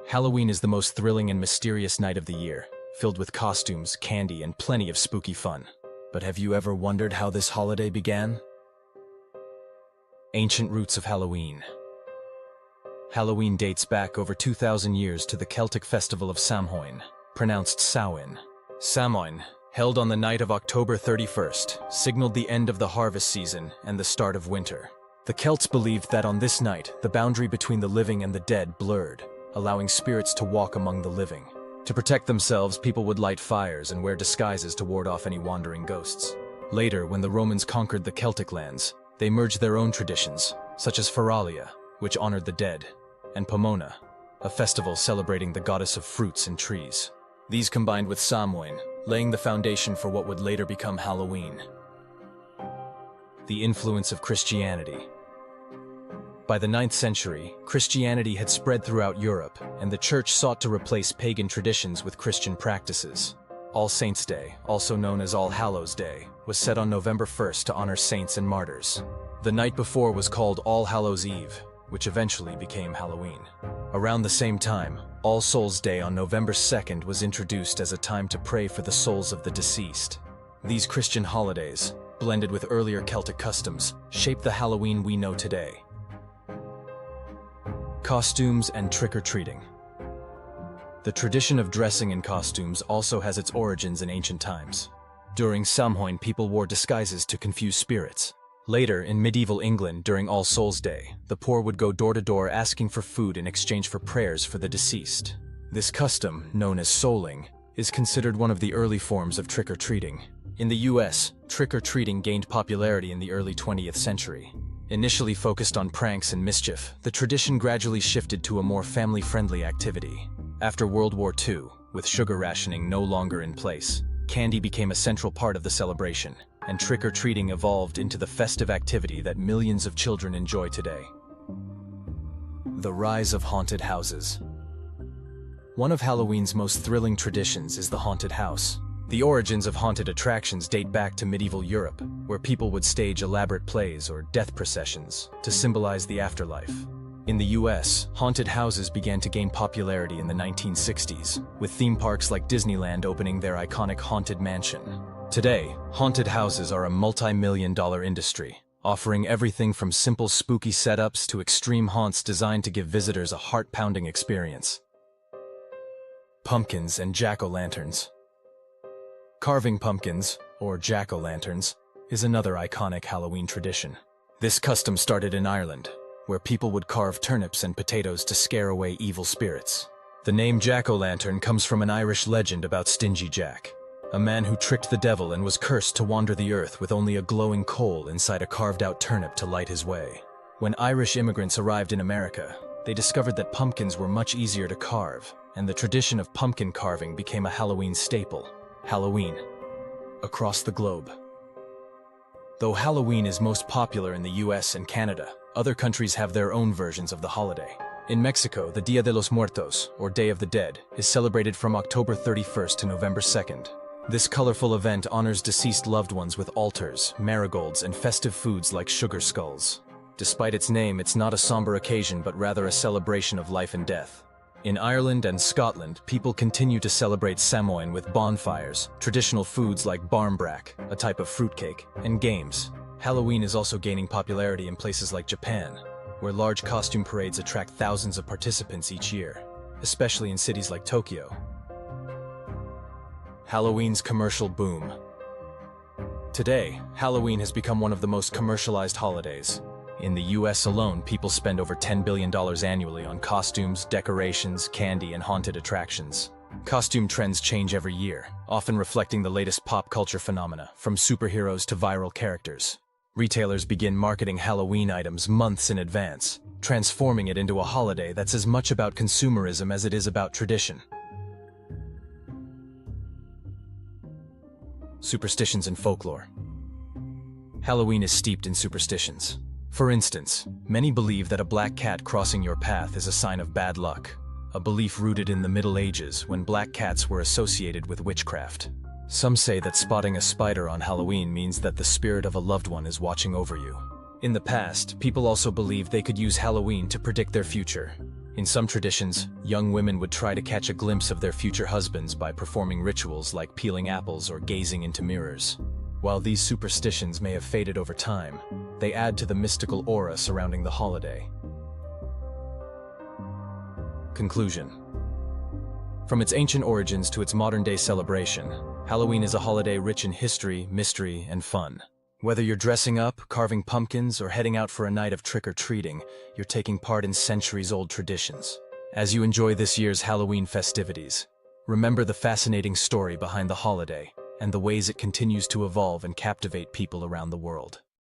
Halloween is the most thrilling and mysterious night of the year, filled with costumes, candy, and plenty of spooky fun. But have you ever wondered how this holiday began? Ancient roots of Halloween. Halloween dates back over 2,000 years to the Celtic festival of Samhain, pronounced Samhain. Samhain, held on the night of October 31st, signaled the end of the harvest season and the start of winter. The Celts believed that on this night, the boundary between the living and the dead blurred, allowing spirits to walk among the living. To protect themselves, people would light fires and wear disguises to ward off any wandering ghosts. Later, when the Romans conquered the Celtic lands, they merged their own traditions, such as Feralia, which honored the dead, and Pomona, a festival celebrating the goddess of fruits and trees. These combined with Samhain, laying the foundation for what would later become Halloween. The influence of Christianity. By the 9th century, Christianity had spread throughout Europe, and the Church sought to replace pagan traditions with Christian practices. All Saints' Day, also known as All Hallows' Day, was set on November 1st to honor saints and martyrs. The night before was called All Hallows' Eve, which eventually became Halloween. Around the same time, All Souls' Day on November 2nd was introduced as a time to pray for the souls of the deceased. These Christian holidays, blended with earlier Celtic customs, shaped the Halloween we know today. Costumes and trick-or-treating. The tradition of dressing in costumes also has its origins in ancient times. During Samhain, people wore disguises to confuse spirits. Later, in medieval England during All Souls' Day, the poor would go door to door asking for food in exchange for prayers for the deceased. This custom, known as souling, is considered one of the early forms of trick-or-treating. In the US, trick-or-treating gained popularity in the early 20th century. Initially focused on pranks and mischief, the tradition gradually shifted to a more family-friendly activity. After World War II, with sugar rationing no longer in place, candy became a central part of the celebration, and trick-or-treating evolved into the festive activity that millions of children enjoy today. The rise of haunted houses. One of Halloween's most thrilling traditions is the haunted house. The origins of haunted attractions date back to medieval Europe, where people would stage elaborate plays or death processions to symbolize the afterlife. In the US, haunted houses began to gain popularity in the 1960s, with theme parks like Disneyland opening their iconic Haunted Mansion. Today, haunted houses are a multi-million-dollar industry, offering everything from simple spooky setups to extreme haunts designed to give visitors a heart-pounding experience. Pumpkins and jack-o'-lanterns. Carving pumpkins, or jack-o'-lanterns, is another iconic Halloween tradition. This custom started in Ireland, where people would carve turnips and potatoes to scare away evil spirits. The name jack-o'-lantern comes from an Irish legend about Stingy Jack, a man who tricked the devil and was cursed to wander the earth with only a glowing coal inside a carved-out turnip to light his way. When Irish immigrants arrived in America, they discovered that pumpkins were much easier to carve, and the tradition of pumpkin carving became a Halloween staple. Halloween. Across the globe. Though Halloween is most popular in the US and Canada, other countries have their own versions of the holiday. In Mexico, the Dia de los Muertos, or Day of the Dead, is celebrated from October 31st to November 2nd. This colorful event honors deceased loved ones with altars, marigolds, and festive foods like sugar skulls. Despite its name, it's not a somber occasion but rather a celebration of life and death. In Ireland and Scotland, people continue to celebrate Samhain with bonfires, traditional foods like barmbrack, a type of fruitcake, and games. Halloween is also gaining popularity in places like Japan, where large costume parades attract thousands of participants each year, especially in cities like Tokyo. Halloween's commercial boom. Today, Halloween has become one of the most commercialized holidays. In the US alone, people spend over $10 billion annually on costumes, decorations, candy, and haunted attractions. Costume trends change every year, often reflecting the latest pop culture phenomena, from superheroes to viral characters. Retailers begin marketing Halloween items months in advance, transforming it into a holiday that's as much about consumerism as it is about tradition. Superstitions and Folklore. Halloween is steeped in superstitions. For instance, many believe that a black cat crossing your path is a sign of bad luck, a belief rooted in the Middle Ages when black cats were associated with witchcraft. Some say that spotting a spider on Halloween means that the spirit of a loved one is watching over you. In the past, people also believed they could use Halloween to predict their future. In some traditions, young women would try to catch a glimpse of their future husbands by performing rituals like peeling apples or gazing into mirrors. While these superstitions may have faded over time, they add to the mystical aura surrounding the holiday. Conclusion. From its ancient origins to its modern-day celebration, Halloween is a holiday rich in history, mystery, and fun. Whether you're dressing up, carving pumpkins, or heading out for a night of trick-or-treating, you're taking part in centuries-old traditions. As you enjoy this year's Halloween festivities, remember the fascinating story behind the holiday and the ways it continues to evolve and captivate people around the world.